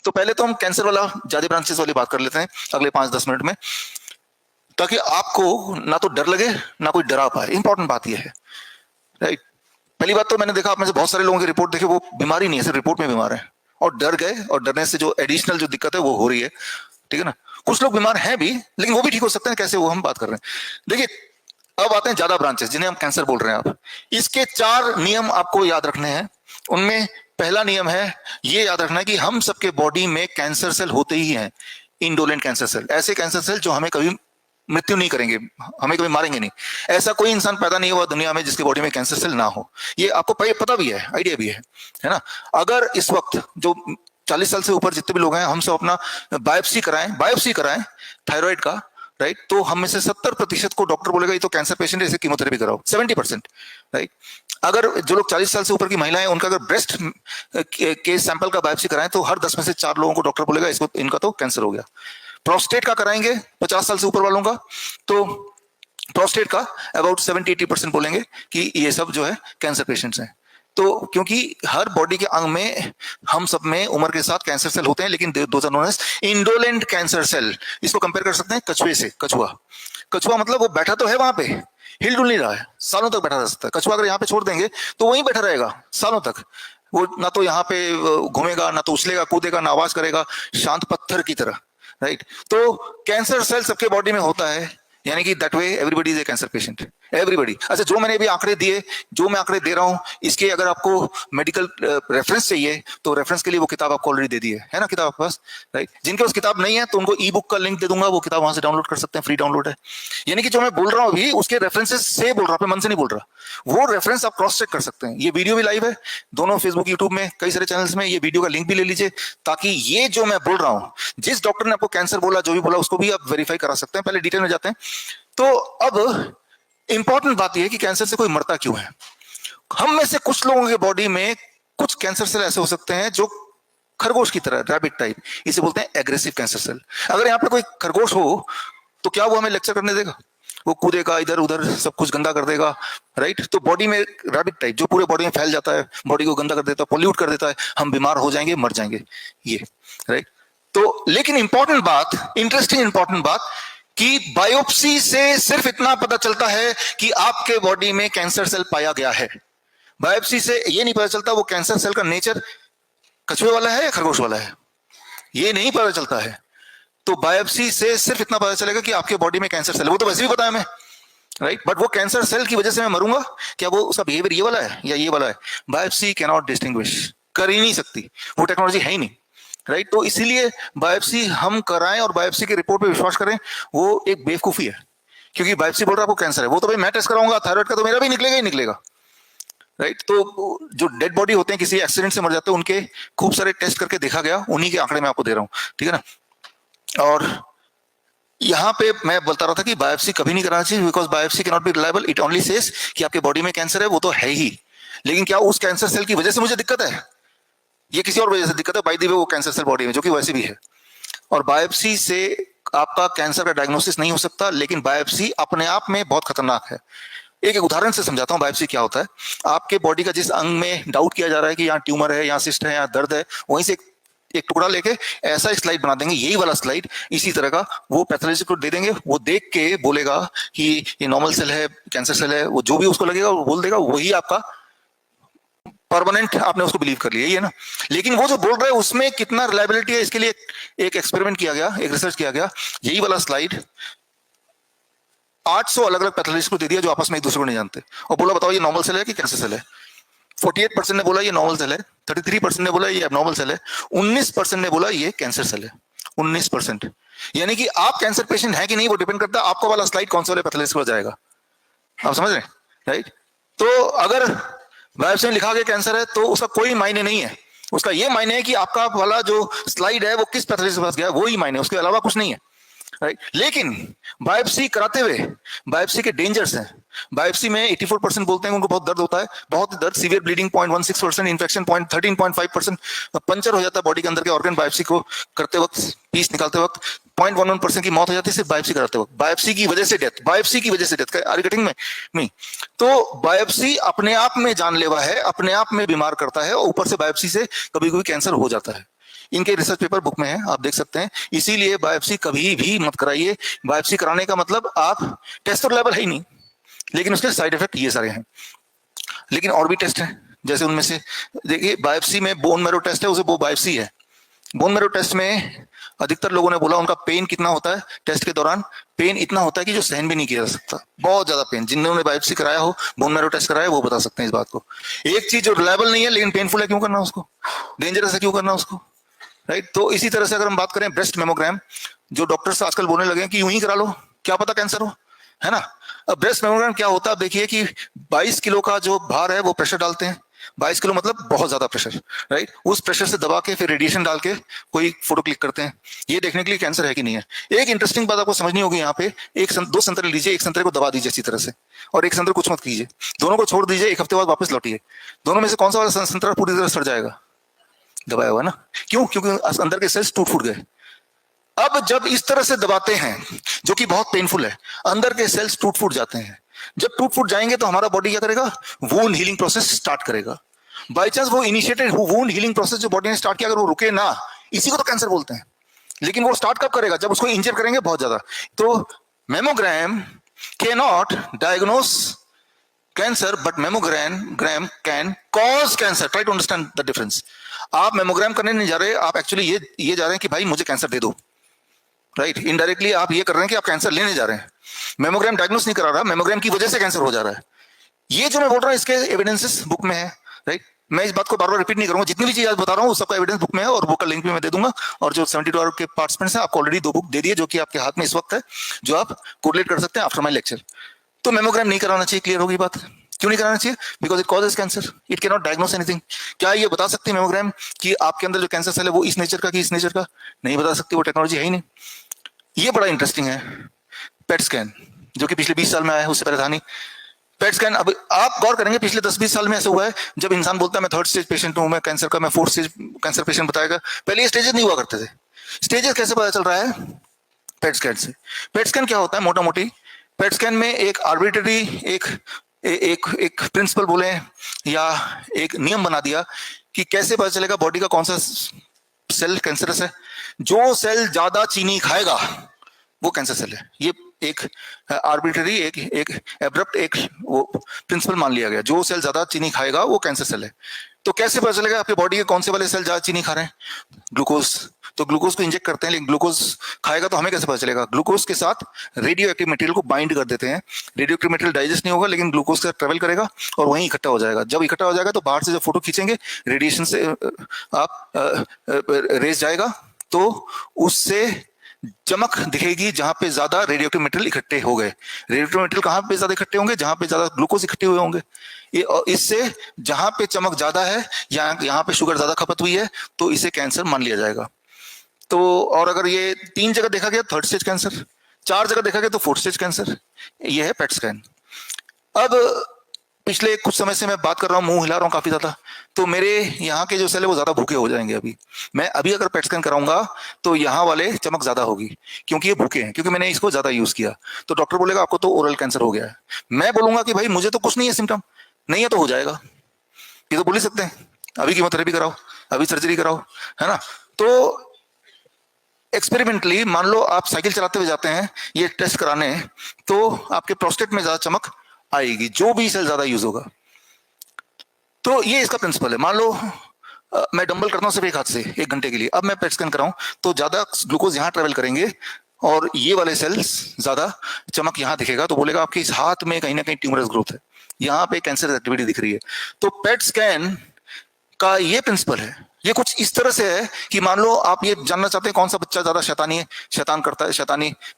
तो पहले तो हम कैंसर वाला ज्यादा ब्रांचेस वाली बात कर लेते हैं अगले 5-10 मिनट में, ताकि आपको ना तो डर लगे ना कोई डरा पाए। इंपॉर्टेंट बात यह है, राइट। पहली बात तो मैंने देखा आप में से बहुत सारे लोगों की रिपोर्ट देखी, वो बीमारी नहीं है, सिर्फ रिपोर्ट में बीमार है और डर गए, और डरने से जो एडिशनल जो दिक्कत है वो हो रही है, ठीक है ना। कुछ लोग बीमार हैं भी, लेकिन वो भी ठीक हो सकते हैं, कैसे वो हम बात कर रहे हैं। देखिए अब आते हैं ज्यादा ब्रांचेस जिन्हें हम कैंसर बोल रहे हैं। आप इसके 4 नियम आपको याद रखने हैं। उनमें पहला नियम है, ये याद रखना है कि हम सबके बॉडी में कैंसर सेल होते ही हैं, इंडोलेंट कैंसर सेल, ऐसे कैंसर सेल जो हमें कभी मृत्यु नहीं करेंगे, हमें कभी मारेंगे नहीं। ऐसा कोई इंसान पैदा नहीं हुआ दुनिया में जिसके बॉडी में कैंसर सेल ना हो, ये आपको पता भी है, आइडिया भी है ना। अगर इस वक्त जो 40 साल से ऊपर जितने भी लोग हैं, हम सब अपना बायोप्सी कराएं थायराइड का, राइट, तो हम में से 70% को डॉक्टर बोलेगा ये तो कैंसर पेशेंट है, इसे कीमोथेरेपी कराओ, 70%, राइट। अगर जो लोग 40 साल से ऊपर की महिलाएं हैं, उनका अगर ब्रेस्ट के सैंपल का बायोप्सी कराएं तो हर 10 में से 4 लोगों को डॉक्टर बोलेगा इसको इनका तो कैंसर हो गया। प्रोस्टेट का कराएंगे 50 साल से ऊपर वालों का, तो प्रोस्टेट का अबाउट 70-80% बोलेंगे कि ये सब जो है कैंसर पेशेंट्स हैं। तो क्योंकि हर बॉडी के अंग में हम सब में उम्र के साथ कैंसर सेल होते हैं, लेकिन those are known as indolent cancer cell. इसको कंपेयर कर सकते हैं कछुए से। कछुआ मतलब वो बैठा तो है वहां पे, हिल डुल नहीं रहा है, सालों तक बैठा रह सकता है। कछुआ अगर यहाँ पे छोड़ देंगे तो वहीं बैठा रहेगा सालों तक, वो ना तो यहाँ पे घूमेगा, ना तो उछलेगा कूदेगा, ना आवाज करेगा, शांत पत्थर की तरह, राइट। तो कैंसर सेल सबके बॉडी में होता है, यानी कि that way everybody is a cancer patient, everybody. अच्छा, जो मैंने अभी आंकड़े दिए, जो मैं आंकड़े दे रहा हूं, इसके अगर आपको मेडिकल रेफरेंस चाहिए तो रेफरेंस के लिए वो किताब आपको ऑलरेडी दे दी है ना किताब आपके पास, राइट। जिनके पास किताब नहीं है तो उनको ई बुक का लिंक दे दूंगा, वो किताब वहां से डाउनलोड कर सकते हैं, फ्री डाउनलोड है। यानी कि जो मैं बोल रहा हूं अभी उसके रेफरेंसेस से बोल रहा हूं, अपने मन से नहीं बोल रहा, वो रेफरेंस आप क्रॉस चेक कर सकते हैं। ये वीडियो भी लाइव है दोनों फेसबुक यूट्यूब में, कई सारे चैनल्स में, ये वीडियो का लिंक भी ले लीजिए, ताकि ये जो मैं बोल रहा हूं, जिस डॉक्टर ने आपको कैंसर बोला, जो भी बोला, उसको भी आप वेरीफाई करा सकते हैं। पहले डिटेल में जाते हैं। तो अब इंपॉर्टेंट बात यह है कि कैंसर से कोई मरता क्यों है। हम में से कुछ लोगों के बॉडी में कुछ कैंसर सेल ऐसे हो सकते हैं जो खरगोश की तरह, रैबिट टाइप, इसे बोलते हैं एग्रेसिव कैंसर सेल। अगर यहाँ पे कोई खरगोश हो तो क्या वो हमें लेक्चर करने देगा? वो कूदेगा इधर उधर, सब कुछ गंदा कर देगा, राइट। तो बॉडी में रैबिट टाइप जो पूरे बॉडी में फैल जाता है, बॉडी को गंदा कर देता है, पॉल्यूट कर देता है, हम बीमार हो जाएंगे, मर जाएंगे, ये, राइट। तो लेकिन इंपॉर्टेंट बात, इंटरेस्टिंग इंपॉर्टेंट बात, कि बायोप्सी से सिर्फ इतना पता चलता है कि आपके बॉडी में कैंसर सेल पाया गया है। बायोप्सी से ये नहीं पता चलता वो कैंसर सेल का नेचर कछुए वाला है या खरगोश वाला है, ये नहीं पता चलता है। तो बायोप्सी से सिर्फ इतना पता चलेगा कि आपके बॉडी में कैंसर सेल है, वो तो वैसे भी पता है हमें, राइट। बट वो कैंसर सेल की वजह से मैं मरूंगा, क्या वो उसका बिहेवियर ये वाला है या ये वाला है, बायोप्सी कैन नॉट डिस्टिंग्विश, कर ही नहीं सकती, वो टेक्नोलॉजी है ही नहीं, राइट। तो इसीलिए बायोप्सी हम कराएं और बायोप्सी की रिपोर्ट पे विश्वास करें, वो एक बेवकूफी है। क्योंकि बायोप्सी बोल रहा है आपको कैंसर है, वो तो भाई मैं टेस्ट कराऊंगा थायराइड का, तो मेरा भी निकलेगा ही निकलेगा, राइट। तो जो डेड बॉडी होते हैं, किसी एक्सीडेंट से मर जाते हैं, उनके खूब सारे टेस्ट करके देखा गया, उन्हीं के आंकड़े मैं आपको दे रहा हूं, ठीक है ना। और यहां पे मैं बोलता रहा था कि बायोप्सी कभी नहीं कराना चाहिए, because biopsy can not be reliable, it only says कि आपके बॉडी में कैंसर है, वो तो है ही, लेकिन क्या उस कैंसर सेल की वजह से मुझे दिक्कत है, ये किसी और वजह से दिक्कत है, बाय द वे वो कैंसर सेल बॉडी में, जो कि वैसे भी है। और बायोप्सी से आपका कैंसर का डायग्नोसिस नहीं हो सकता, लेकिन बायोप्सी अपने आप में बहुत खतरनाक है। एक उदाहरण से समझाता हूं बायोप्सी क्या होता है। आपके बॉडी का जिस अंग में डाउट किया जा रहा है कि यहाँ ट्यूमर है, यहाँ सिस्ट है, यहाँ दर्द है, वहीं से एक टुकड़ा लेके ऐसा स्लाइड बना देंगे, यही वाला स्लाइड इसी तरह का, वो पैथोलॉजिस्ट को दे देंगे, वो देख के बोलेगा कि ये नॉर्मल सेल है, कैंसर सेल है, वो जो भी उसको लगेगा वो बोल देगा, वही आपका परमानेंट, आपने उसको बिलीव कर लिया, ये ना। लेकिन वो जो बोल रहा है उसमें कितना रिलायबिलिटी है, इसके लिए एक एक्सपेरिमेंट किया गया, एक रिसर्च किया गया। यही वाला स्लाइड 800 अलग अलग पैथोलॉजिस्ट को दे दिया जो आपस में एक दूसरे को नहीं जानते, और बोला बताओ ये नॉर्मल सेल है कि कैंसर सेल है। 48% ने बोला ये नॉर्मल सेल है, 33% ने बोला ये एबनॉर्मल सेल है, 19% ने बोला ये कैंसर सेल है। 19%, यानी कि आप कैंसर पेशेंट है कि नहीं वो डिपेंड करता है आपको वाला स्लाइड कौन से वाले पैथोलॉजिस्ट को जाएगा। आप समझ रहे हैं, राइट। तो अगर बायोप्सी में लिखा गया कैंसर है तो उसका कोई मायने नहीं है, उसका ये मायने है कि आपका वाला जो स्लाइड है वो किस पैथोलॉजिस्ट के पास गया, वो ही मायने, उसके अलावा कुछ नहीं है, राइट। लेकिन बायोप्सी कराते हुए बायोप्सी के डेंजर्स हैं। बायोप्सी में 84% बोलते हैं उनको बहुत दर्द होता है, बहुत दर्द, सीवियर ब्लीडिंग 0.16%, इन्फेक्शन 13.5%, पंचर हो जाता है बॉडी के अंदर के ऑर्गन बायोप्सी को करते वक्त, पीस निकालते वक्त, 0.11% की मौत हो जाती है सिर्फ बायोप्सी कराते वक्त, बायोप्सी की वजह से डेथ, बायोप्सी की वजह से डेथ। आर यू गेटिंग में नहीं? तो बायोप्सी अपने आप में जानलेवा है, अपने आप में बीमार करता है, और ऊपर से बायोप्सी से कभी कभी कैंसर हो जाता है। इनके रिसर्च पेपर बुक में है, आप देख सकते हैं। इसीलिए बायोप्सी कभी भी मत कराइए। बायोप्सी कराने का मतलब आप टेस्ट तो लेवल है ही नहीं, लेकिन उसके साइड इफेक्ट ये सारे हैं। लेकिन और भी टेस्ट हैं, जैसे उनमें से देखिए बायोप्सी में बोन मैरो टेस्ट है, उसे वो बायोप्सी है। बोन मैरो टेस्ट में अधिकतर लोगों ने बोला उनका पेन कितना होता है टेस्ट के दौरान, पेन इतना होता है कि जो सहन भी नहीं किया जा सकता, बहुत ज्यादा पेन। जिन्होंने बायोप्सी कराया हो, बोन मैरो टेस्ट कराया, वो बता सकते हैं इस बात को। एक चीज जो रिलायबल नहीं है लेकिन पेनफुल है, क्यों करना उसको, डेंजरस है, क्यों करना उसको, राइट। तो इसी तरह से अगर हम बात करें ब्रेस्ट मेमोग्राम, जो डॉक्टर्स आजकल बोलने लगे हैं कि यूं ही करा लो, क्या पता कैंसर हो, है ना। अब ब्रेस्ट मेमोग्राम क्या होता है, आप देखिए कि 22 किलो का जो भार है वो प्रेशर डालते हैं, 22 किलो मतलब बहुत ज्यादा प्रेशर, राइट। उस प्रेशर से दबा के फिर रेडिएशन डाल के कोई फोटो क्लिक करते हैं, ये देखने के लिए कैंसर है कि नहीं है। एक इंटरेस्टिंग बात आपको समझनी होगी यहाँ पे, दो संतरे लीजिए, एक संतरे को दबा दीजिए अच्छी तरह से, और एक संतरे कुछ मत कीजिए, दोनों को छोड़ दीजिए, एक हफ्ते बाद वापस लौटिए, दोनों में से कौन सा वाला संतरा पूरी तरह सड़ जाएगा, दबाया हुआ ना, क्यों, क्योंकि अंदर के सेल्स टूट फूट गए। अब जब इस तरह से दबाते हैं, जो कि बहुत पेनफुल है, अंदर के सेल्स टूट फूट जाते हैं। जब टूट फूट जाएंगे तो हमारा बॉडी क्या करेगा, वुंड हीलिंग प्रोसेस स्टार्ट करेगा। बाई चांस वो इनिशिएटेड वुंड हीलिंग प्रोसेस जो बॉडी ने स्टार्ट किया, अगर वो रुके ना, इसी को तो कैंसर बोलते हैं। लेकिन वो स्टार्ट कब करेगा, जब उसको इंजर करेंगे बहुत ज्यादा। तो mammogram can not diagnose cancer, but mammogram can cause cancer. Try to understand the difference. आप मेमोग्राम करने नहीं जा रहे, आप एक्चुअली ये जा रहे हैं कि भाई मुझे कैंसर दे दो, राइट। इनडायरेक्टली आप ये कर रहे हैं कि आप कैंसर लेने जा रहे हैं। मेमोग्राम डायग्नोस नहीं करा रहा, मेमोग्राम की वजह से कैंसर हो जा रहा है। ये जो मैं बोल रहा हूँ इसके एविडेंसेस बुक में है, राइट। मैं इस बात को बार बार रिपीट नहीं करूंगा, जितनी भी चीज आज बता रहा हूँ सबका एविडेंस बुक में है, और बुक का लिंक भी मैं दे दूंगा। और जो 72 आवर के पार्टिसिपेंट्स हैं, आपको ऑलरेडी 2 बुक दे दिए जो कि आपके हाथ में इस वक्त है, जो आप कोरिलेट कर सकते हैं आफ्टर माय लेक्चर। तो मेमोग्राम नहीं कराना चाहिए, क्लियर होगी बात। क्यों नहीं कराना चाहिए, because it causes cancer, it can not diagnose anything. क्या ये बता सकती है मेमोग्राम कि आपके अंदर जो कैंसर सेल है वो इस नेचर का कि इस नेचर का, नहीं बता सकती, वो टेक्नोलॉजी है ही नहीं। ये बड़ा इंटरेस्टिंग है। पेट स्कैन जो कि पिछले 20 साल में आया है, उससे पहले था नहीं। पेट स्कैन, अब आप गौर करेंगे पिछले 10-20 साल में ऐसा हुआ है, जब इंसान बोलता है मैं 3rd स्टेज पेशेंट हूं, मैं कैंसर का, मैं 4th स्टेज कैंसर पेशेंट बताएगा। पहले ये स्टेजेस नहीं हुआ करते थे। स्टेजेस कैसे पता चल रहा है, पेट स्कैन से। पेट स्कैन क्या होता है मोटा मोटी, पेट स्कैन में एक आर्बिट्ररी एक प्रिंसिपल बोले या एक नियम बना दिया कि कैसे पता चलेगा बॉडी का कौन सा सेल कैंसरस है। जो सेल ज्यादा चीनी खाएगा वो कैंसर सेल है। ये एक आर्बिट्ररी एक एब्रप्ट एक वो प्रिंसिपल मान लिया गया, जो सेल ज्यादा चीनी खाएगा वो कैंसर सेल है। तो कैसे पता चलेगा आपके बॉडी के कौन से वाले सेल ज्यादा चीनी खा रहे हैं, ग्लूकोज। तो ग्लूकोज को इंजेक्ट करते हैं, लेकिन ग्लूकोज खाएगा तो हमें कैसे पता चलेगा, ग्लूकोज के साथ रेडियो एक्टिव मटेरियल को बाइंड कर देते हैं। रेडियो एक्टिव मटेरियल डाइजेस्ट नहीं होगा, लेकिन ग्लूकोज का ट्रेवल करेगा और वहीं इकट्ठा हो जाएगा। जब इकट्ठा हो जाएगा तो बाहर से जब फोटो खींचेंगे, रेडिएशन से आप रेस जाएगा, तो उससे चमक दिखेगी जहां पे ज्यादा रेडियोएक्टिव मटेरियल इकट्ठे हो गए। रेडियोएक्टिव मटेरियल कहां पे ज्यादा इकट्ठे होंगे, जहां पे ज्यादा ग्लूकोज इकट्ठे हुए होंगे। इससे जहां पे चमक ज्यादा है, यहाँ पे शुगर ज्यादा खपत हुई है, तो इसे कैंसर मान लिया जाएगा। तो और अगर ये 3 जगह देखा गया 3rd स्टेज कैंसर, 4 जगह देखा गया तो 4th स्टेज कैंसर। ये है पेट स्कैन। अब पिछले कुछ समय से मैं बात कर रहा हूँ, मुंह हिला रहा हूँ काफी ज्यादा, तो मेरे यहाँ के जो सेल है वो ज्यादा भूखे हो जाएंगे। मैं अभी अगर पेट स्कैन कराऊंगा तो यहाँ वाले चमक ज्यादा होगी, क्योंकि ये भूखे हैं, क्योंकि मैंने इसको ज्यादा यूज किया। तो डॉक्टर बोलेगा आपको तो ओरल कैंसर हो गया है। मैं बोलूंगा कि भाई मुझे तो कुछ नहीं है, सिम्टम नहीं है तो हो जाएगा। ये तो बोल ही सकते हैं, अभी कीमोथेरेपी कराओ, अभी सर्जरी कराओ, है ना। तो एक्सपेरिमेंटली मान लो आप साइकिल चलाते हुए जाते हैं ये टेस्ट कराने, तो आपके प्रोस्टेट में ज्यादा चमक आएगी, जो भी सेल ज्यादा यूज होगा। तो ये इसका प्रिंसिपल है। मान लो मैं डंबल करता हूं सिर्फ एक हाथ से 1 घंटे के लिए, अब मैं पेट स्कैन कराऊं तो ज्यादा ग्लूकोज यहां ट्रेवल करेंगे और ये वाले सेल्स ज्यादा चमक यहां दिखेगा, तो बोलेगा आपके इस हाथ में कहीं ना कहीं ट्यूमरस ग्रोथ है, यहां पे कैंसर एक्टिविटी दिख रही है। तो पेट स्कैन का ये प्रिंसिपल है। ये कुछ इस तरह से है कि मान लो आप ये जानना चाहते हैं कौन सा बच्चा ज्यादा शैतानी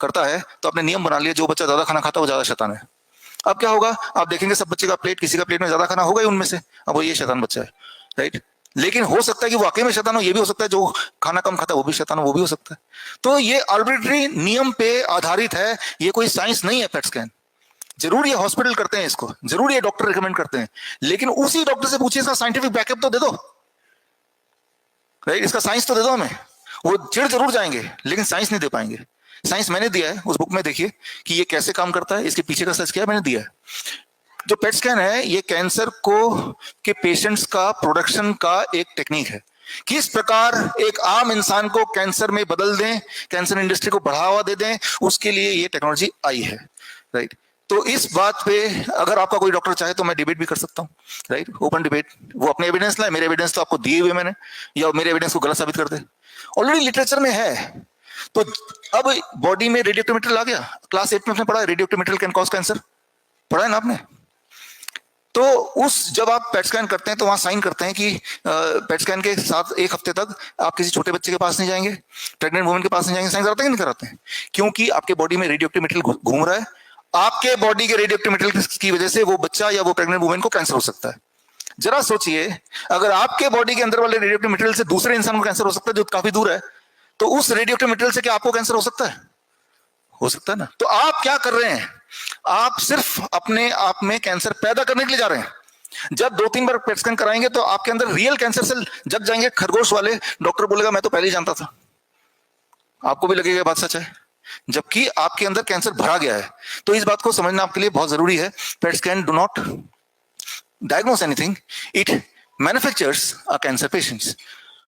करता है, तो आपने नियम बना लिया जो बच्चा ज्यादा खाना खाता है वो ज्यादा शैतान है। अब क्या होगा, आप देखेंगे सब बच्चे का प्लेट, किसी का प्लेट में ज्यादा खाना होगा ही उनमें से, अब वो ये शैतान बच्चा है, राइट। लेकिन हो सकता है कि वाकई में शैतान हो, ये भी हो सकता है, जो खाना कम खाता है वो भी शैतान हो, वो भी हो सकता है। तो ये आर्बिट्ररी नियम पे आधारित है, ये कोई साइंस नहीं है पेट स्कैन। जरूर ये हॉस्पिटल करते हैं इसको, जरूर ये डॉक्टर रिकमेंड करते हैं, लेकिन उसी डॉक्टर से पूछिए इसका साइंटिफिक बैकअप तो दे दो, राइट। इसका साइंस तो दे दो हमें। वो चिढ़ जरूर जाएंगे लेकिन साइंस नहीं दे पाएंगे। साइंस मैंने दिया है, उस बुक में देखिए कि ये कैसे काम करता है, इसके पीछे का सर्च किया मैंने, दिया है। जो पेट स्कैन है ये कैंसर को के पेशेंट्स का प्रोडक्शन का एक टेक्निक है। किस प्रकार एक आम इंसान को कैंसर में बदल दें, कैंसर इंडस्ट्री को बढ़ावा दे दें, उसके लिए ये टेक्नोलॉजी आई है, राइट। तो इस बात पे अगर आपका कोई डॉक्टर चाहे तो मैं डिबेट भी कर सकता हूँ, राइट, ओपन डिबेट। वो अपने एविडेंस लाए, मेरे एविडेंस तो आपको दिए हुए मैंने, या मेरे एविडेंस को गलत साबित कर दे, ऑलरेडी लिटरेचर में है। तो अब बॉडी में रेडियोएक्टिव मटेरियल आ गया, क्लास 8 में आपने पढ़ा है radioactive material can cause cancer, पढ़ा है ना आपने। तो उस जब आप पेट स्कैन करते हैं तो वहां साइन करते हैं कि पेट स्कैन के साथ 1 हफ्ते तक आप किसी छोटे बच्चे के पास नहीं जाएंगे, प्रेग्नेंट वुमेन के पास नहीं जाएंगे। साइन कराते हैं कि नहीं कराते हैं? क्योंकि आपके बॉडी में रेडियोएक्टिव मटेरियल घूम रहा है, आपके बॉडी के रेडियोएक्टिव मटेरियल की वजह से वो बच्चा या वो प्रेग्नेंट वुमेन को कैंसर हो सकता है। जरा सोचिए, अगर आपके बॉडी के अंदर वाले रेडियोएक्टिव मटेरियल से दूसरे इंसान को कैंसर हो सकता है जो काफी दूर है, तो उस रेडियोएक्टिव मटेरियल से क्या आपको कैंसर हो सकता है? हो सकता है ना। तो आप क्या कर रहे हैं? आप सिर्फ अपने आप में कैंसर पैदा करने के लिए जा रहे हैं। जब 2-3 बार पेट स्कैन कराएंगे तो आपके अंदर रियल कैंसर सेल जग जाएंगे, खरगोश वाले। डॉक्टर बोलेगा मैं तो पहले ही जानता था। आपको भी लगेगा बात सच है, जबकि आपके अंदर कैंसर भरा गया है। तो इस बात को समझना आपके लिए बहुत जरूरी है। PET scan do not diagnose anything, it manufactures a cancer patients.